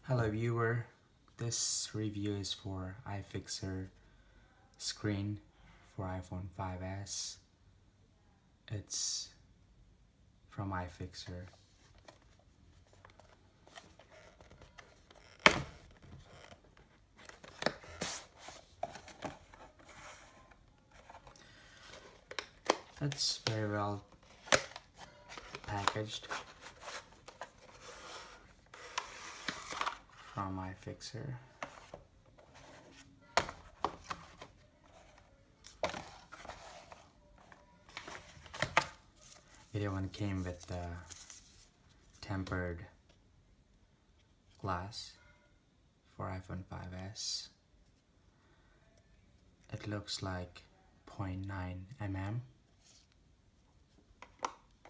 Hello viewer, this review is for iFixer screen for iPhone 5s. It's from iFixer. It's very well packaged from iFixer. Video one came with the tempered glass for iPhone 5s. It looks like 0.9 mm.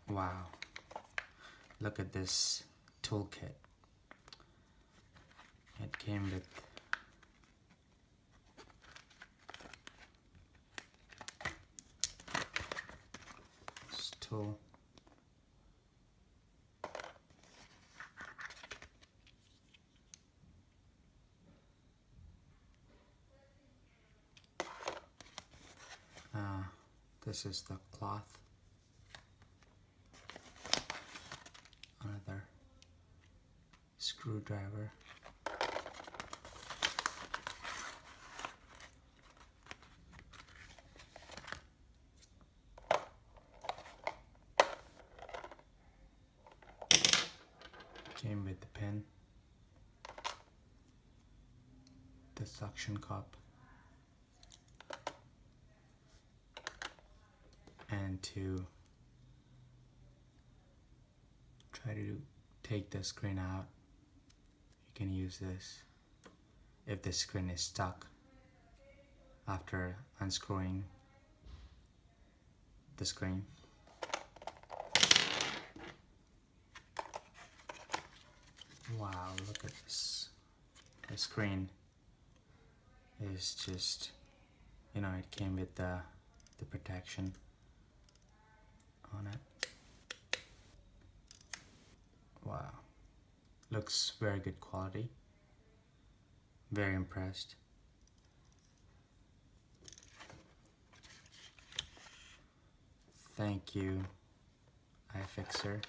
Wow, look at this toolkit. It came with this tool. This is the cloth. Another screwdriver. Came with the pin, the suction cup, and to try to take the screen out, you can use this if the screen is stuck after unscrewing the screen. Wow, look at this. The screen is just, it came with the protection on it. Wow, looks very good quality. Very impressed. Thank you, iFixer.